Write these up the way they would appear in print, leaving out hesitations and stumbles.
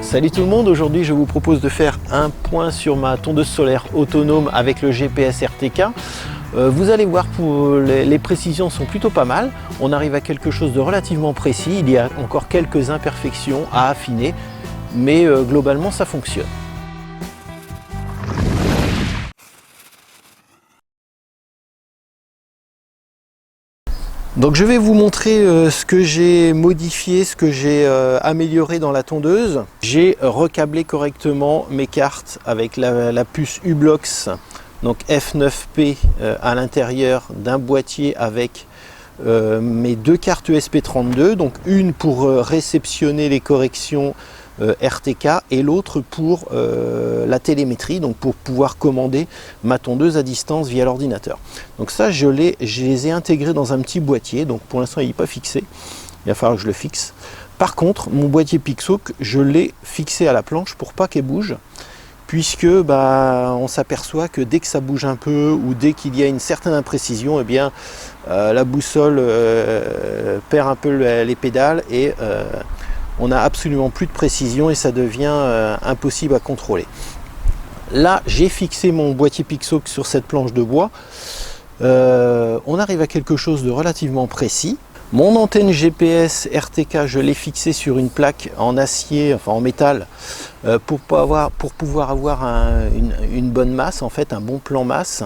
Salut tout le monde, aujourd'hui je vous propose de faire un point sur ma tondeuse solaire autonome avec le GPS RTK. Vous allez voir, les précisions sont plutôt pas mal. On arrive à quelque chose de relativement précis. Il y a encore quelques imperfections à affiner, mais globalement ça fonctionne. Donc je vais vous montrer ce que j'ai modifié, ce que j'ai amélioré dans la tondeuse. J'ai recablé correctement mes cartes avec la puce u-blox, donc F9P à l'intérieur d'un boîtier avec mes deux cartes ESP32, donc une pour réceptionner les corrections RTK et l'autre pour la télémétrie, donc pour pouvoir commander ma tondeuse à distance via l'ordinateur. Donc ça je les ai intégrés dans un petit boîtier, donc pour l'instant il n'est pas fixé, il va falloir que je le fixe. Par contre mon boîtier Pixhawk je l'ai fixé à la planche pour pas qu'elle bouge, puisque on s'aperçoit que dès que ça bouge un peu ou dès qu'il y a une certaine imprécision, eh bien la boussole perd un peu les pédales et on n'a absolument plus de précision et ça devient impossible à contrôler. Là, j'ai fixé mon boîtier Pixhawk sur cette planche de bois. On arrive à quelque chose de relativement précis. Mon antenne GPS RTK, je l'ai fixée sur une plaque en acier, enfin en métal, pour pouvoir avoir une bonne masse, en fait, un bon plan masse.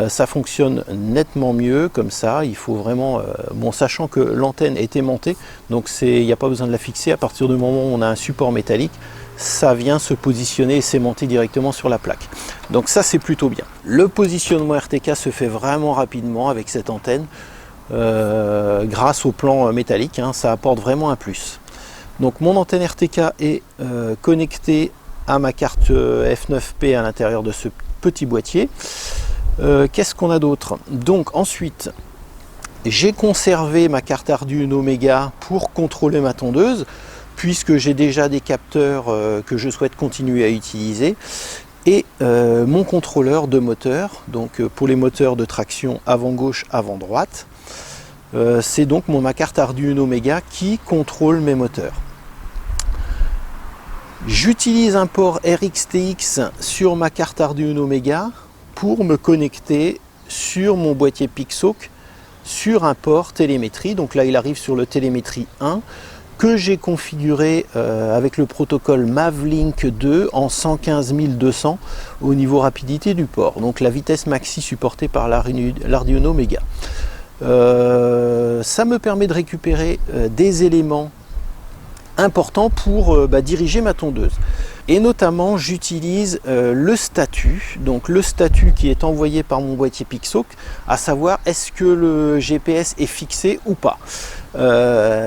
Ça fonctionne nettement mieux comme ça. Il faut vraiment, sachant que l'antenne est aimantée, donc il n'y a pas besoin de la fixer. À partir du moment où on a un support métallique, ça vient se positionner et s'aimanter directement sur la plaque. Donc ça c'est plutôt bien. Le positionnement RTK se fait vraiment rapidement avec cette antenne, grâce au plan métallique, ça apporte vraiment un plus. Donc mon antenne RTK est connectée à ma carte F9P à l'intérieur de ce petit boîtier. Qu'est-ce qu'on a d'autre? Donc ensuite, j'ai conservé ma carte Arduino Mega pour contrôler ma tondeuse, puisque j'ai déjà des capteurs que je souhaite continuer à utiliser, et mon contrôleur de moteur, donc pour les moteurs de traction avant gauche, avant droite. C'est donc ma carte Arduino Mega qui contrôle mes moteurs. J'utilise un port RxTX sur ma carte Arduino Mega pour me connecter sur mon boîtier Pixhawk sur un port télémétrie. Donc là il arrive sur le télémétrie 1 que j'ai configuré avec le protocole Mavlink 2 en 115 200 au niveau rapidité du port, donc la vitesse maxi supportée par l'Arduino Mega. Ça me permet de récupérer des éléments important pour diriger ma tondeuse, et notamment j'utilise le statut, donc le statut qui est envoyé par mon boîtier Pixhawk, à savoir est-ce que le GPS est fixé ou pas.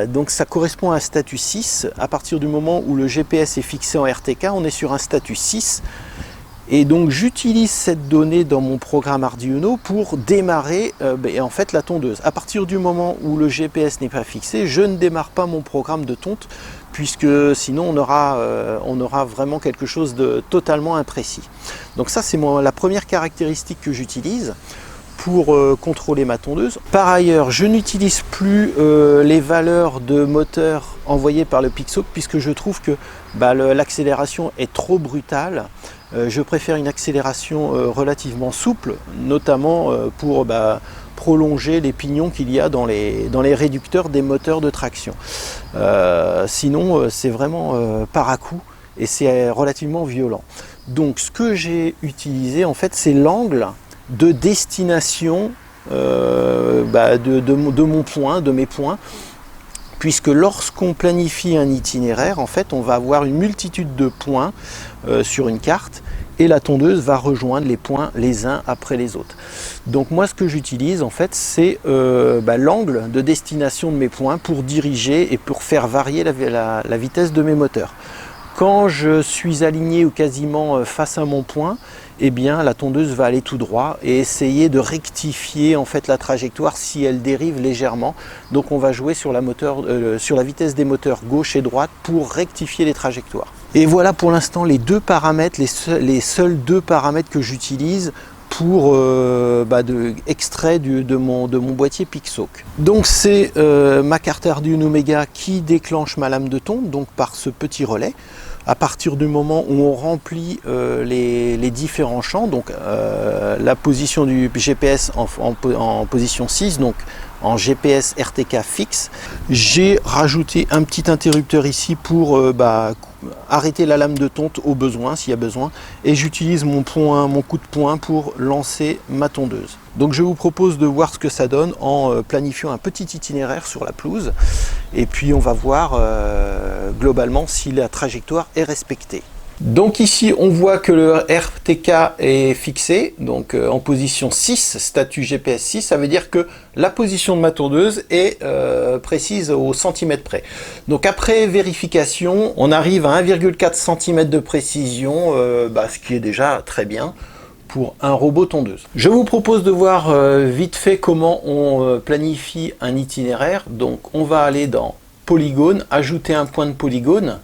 Donc ça correspond à un statut 6. À partir du moment où le GPS est fixé en RTK, on est sur un statut 6, et donc j'utilise cette donnée dans mon programme Arduino pour démarrer en fait la tondeuse. À partir du moment où le GPS n'est pas fixé, je ne démarre pas mon programme de tonte, puisque sinon on aura vraiment quelque chose de totalement imprécis. Donc ça c'est la première caractéristique que j'utilise pour contrôler ma tondeuse. Par ailleurs, je n'utilise plus les valeurs de moteur envoyées par le Pixhawk, puisque je trouve que l'accélération est trop brutale. Je préfère une accélération relativement souple, notamment pour prolonger les pignons qu'il y a dans les réducteurs des moteurs de traction. Sinon, c'est vraiment par à coup et c'est relativement violent. Donc ce que j'ai utilisé, en fait, c'est l'angle de destination de mes points, puisque lorsqu'on planifie un itinéraire, en fait, on va avoir une multitude de points sur une carte, et la tondeuse va rejoindre les points les uns après les autres. Donc moi ce que j'utilise, en fait, c'est l'angle de destination de mes points pour diriger et pour faire varier la vitesse de mes moteurs. Quand je suis aligné ou quasiment face à mon point, eh bien la tondeuse va aller tout droit et essayer de rectifier en fait la trajectoire si elle dérive légèrement. Donc on va jouer sur la vitesse des moteurs gauche et droite pour rectifier les trajectoires. Et voilà pour l'instant les deux paramètres, les seuls deux paramètres que j'utilise pour extrait de mon boîtier PICSOC. Donc c'est ma carte Arduino Mega qui déclenche ma lame de tonte, donc par ce petit relais. À partir du moment où on remplit les différents champs, donc la position du GPS en position 6, donc en GPS RTK fixe, j'ai rajouté un petit interrupteur ici pour arrêter la lame de tonte au besoin, s'il y a besoin, et j'utilise mon coup de poing pour lancer ma tondeuse. Donc je vous propose de voir ce que ça donne en planifiant un petit itinéraire sur la pelouse, et puis on va voir globalement si la trajectoire est respectée. Donc ici on voit que le RTK est fixé, donc en position 6, statut GPS 6, ça veut dire que la position de ma tondeuse est précise au centimètre près. Donc après vérification, on arrive à 1,4 cm de précision, ce qui est déjà très bien pour un robot tondeuse. Je vous propose de voir vite fait comment on planifie un itinéraire. Donc on va aller dans Polygone, ajouter un point de polygone,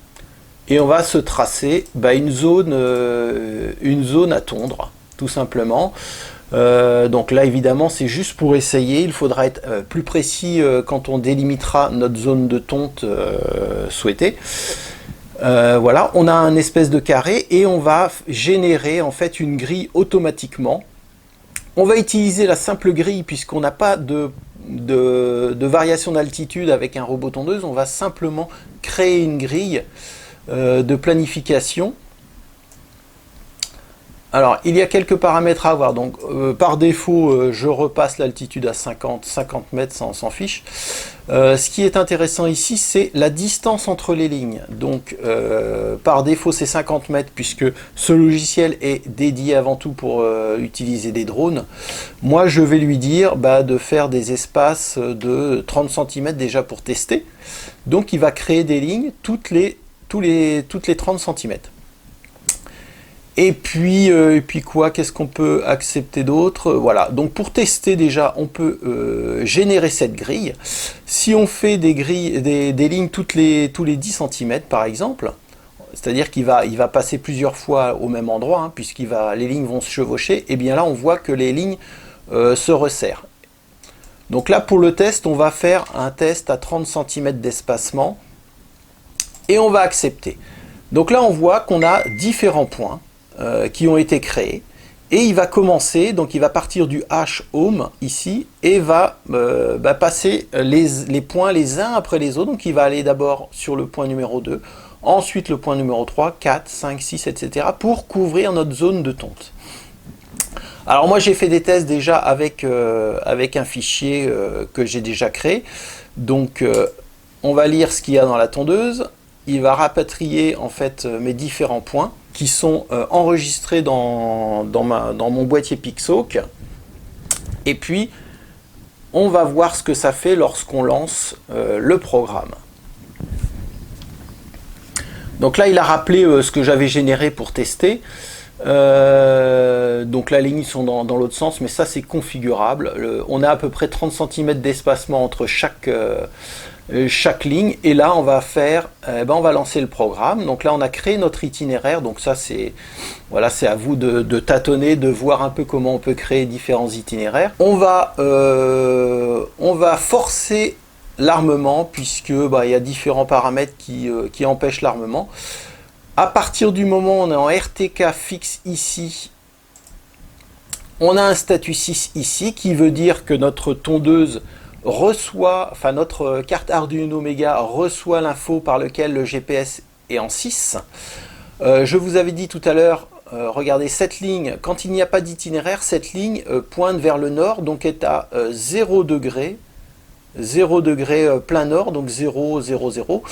et on va se tracer une zone à tondre, tout simplement. Donc là évidemment c'est juste pour essayer, il faudra être plus précis quand on délimitera notre zone de tonte souhaitée. Voilà, on a un espèce de carré et on va générer en fait une grille automatiquement. On va utiliser la simple grille puisqu'on n'a pas de variation d'altitude avec un robot tondeuse. On va simplement créer une grille de planification. Alors il y a quelques paramètres à avoir, donc par défaut je repasse l'altitude à 50 mètres, ça on s'en fiche. Ce qui est intéressant ici c'est la distance entre les lignes, donc par défaut c'est 50 mètres puisque ce logiciel est dédié avant tout pour utiliser des drones. Moi je vais lui dire de faire des espaces de 30 cm déjà pour tester, donc il va créer des lignes toutes les 30 cm. Et puis quoi, qu'est-ce qu'on peut accepter d'autre? Voilà, donc pour tester déjà, on peut générer cette grille. Si on fait des lignes tous les 10 cm par exemple, c'est-à-dire qu'il va passer plusieurs fois au même endroit, les lignes vont se chevaucher, et bien là on voit que les lignes se resserrent. Donc là pour le test, on va faire un test à 30 cm d'espacement, et on va accepter. Donc là on voit qu'on a différents points qui ont été créés, et il va commencer, donc il va partir du H home ici et va passer les points les uns après les autres. Donc il va aller d'abord sur le point numéro 2, ensuite le point numéro 3, 4, 5, 6, etc. pour couvrir notre zone de tonte. Alors moi j'ai fait des tests déjà avec un fichier que j'ai déjà créé. Donc on va lire ce qu'il y a dans la tondeuse. Il va rapatrier en fait mes différents points qui sont enregistrés dans mon boîtier PICSOC. Et puis on va voir ce que ça fait lorsqu'on lance le programme. Donc là il a rappelé ce que j'avais généré pour tester. Donc là les lignes sont dans l'autre sens, mais ça c'est configurable. On a à peu près 30 cm d'espacement entre chaque ligne, et là on va faire on va lancer le programme. Donc là on a créé notre itinéraire, donc ça c'est à vous de tâtonner, de voir un peu comment on peut créer différents itinéraires. On va forcer l'armement puisque il y a différents paramètres qui empêchent l'armement. À partir du moment où on est en RTK fixe ici, on a un statut 6 ici qui veut dire que notre tondeuse reçoit, notre carte Arduino Mega reçoit l'info par lequel le GPS est en 6. Je vous avais dit tout à l'heure, regardez cette ligne, quand il n'y a pas d'itinéraire, cette ligne pointe vers le nord, donc est à 0 degré plein nord, donc 0, 0, 0.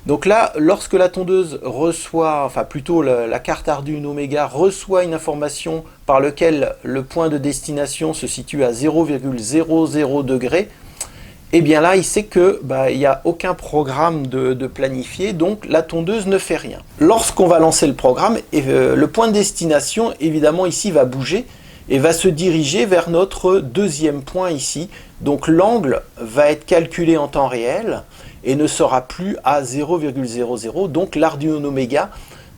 Donc là, lorsque la tondeuse reçoit, la carte Arduino Mega reçoit une information par laquelle le point de destination se situe à 0,00 degré, et bien là, il sait que il n'y a aucun programme de planifié, donc la tondeuse ne fait rien. Lorsqu'on va lancer le programme, le point de destination, évidemment, ici va bouger et va se diriger vers notre deuxième point ici. Donc l'angle va être calculé en temps réel et ne sera plus à 0,00. Donc l'Arduino Mega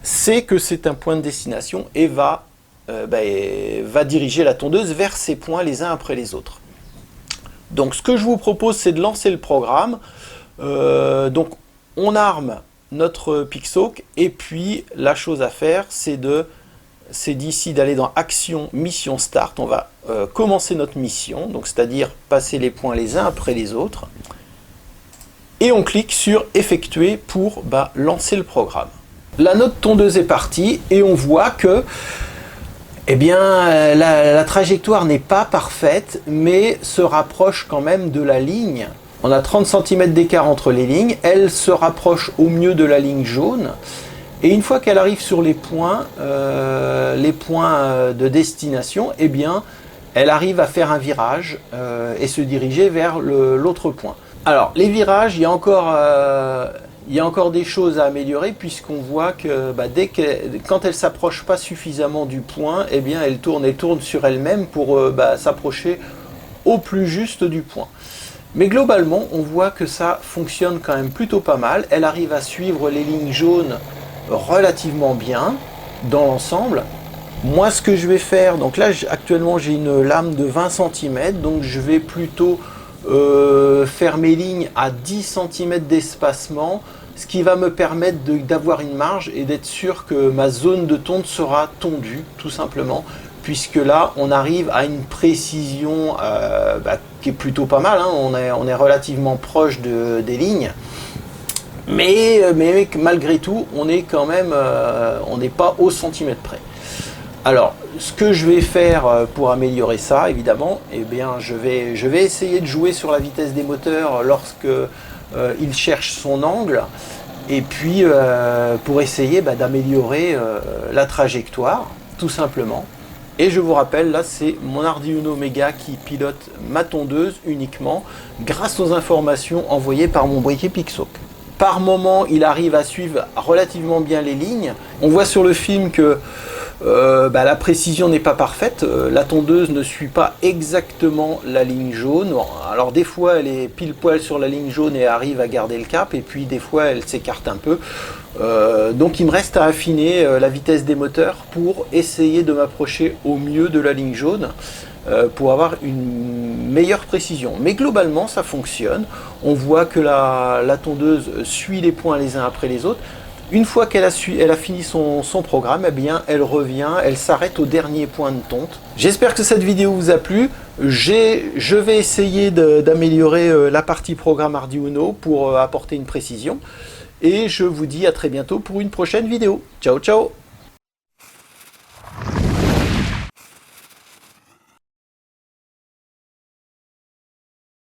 sait que c'est un point de destination et va va diriger la tondeuse vers ces points les uns après les autres. Donc ce que je vous propose, c'est de lancer le programme. Donc on arme notre PicSoak et puis la chose à faire, c'est d'ici d'aller dans Action, Mission Start. On va commencer notre mission, donc c'est-à-dire passer les points les uns après les autres. Et on clique sur Effectuer pour lancer le programme. Là, notre tondeuse est partie et on voit que la trajectoire n'est pas parfaite, mais se rapproche quand même de la ligne. On a 30 cm d'écart entre les lignes, elle se rapproche au mieux de la ligne jaune. Et une fois qu'elle arrive sur les points de destination, elle arrive à faire un virage et se diriger vers l'autre point. Alors, les virages, il y a encore des choses à améliorer, puisqu'on voit que quand elle ne s'approche pas suffisamment du point, elle tourne sur elle-même pour s'approcher au plus juste du point. Mais globalement, on voit que ça fonctionne quand même plutôt pas mal. Elle arrive à suivre les lignes jaunes relativement bien dans l'ensemble. Moi, ce que je vais faire, donc là actuellement j'ai une lame de 20 cm, donc je vais plutôt faire mes lignes à 10 cm d'espacement, ce qui va me permettre d'avoir une marge et d'être sûr que ma zone de tonte sera tondue, tout simplement, puisque là on arrive à une précision qui est plutôt pas mal, hein. On est relativement proche des lignes, mais malgré tout on est quand même on n'est pas au centimètre près. Alors, ce que je vais faire pour améliorer ça, évidemment, je vais essayer de jouer sur la vitesse des moteurs lorsque il cherche son angle, et puis pour essayer d'améliorer la trajectoire, tout simplement. Et je vous rappelle, là c'est mon Arduino Mega qui pilote ma tondeuse uniquement grâce aux informations envoyées par mon boîtier PicSoak. Par moment, il arrive à suivre relativement bien les lignes. On voit sur le film que la précision n'est pas parfaite, la tondeuse ne suit pas exactement la ligne jaune. Alors des fois elle est pile poil sur la ligne jaune et arrive à garder le cap, et puis des fois elle s'écarte un peu. Donc il me reste à affiner la vitesse des moteurs pour essayer de m'approcher au mieux de la ligne jaune pour avoir une meilleure précision. Mais globalement ça fonctionne, on voit que la tondeuse suit les points les uns après les autres. Une fois qu'elle a fini son programme, elle revient, elle s'arrête au dernier point de tonte. J'espère que cette vidéo vous a plu. Je vais essayer d'améliorer la partie programme Arduino pour apporter une précision. Et je vous dis à très bientôt pour une prochaine vidéo. Ciao, ciao!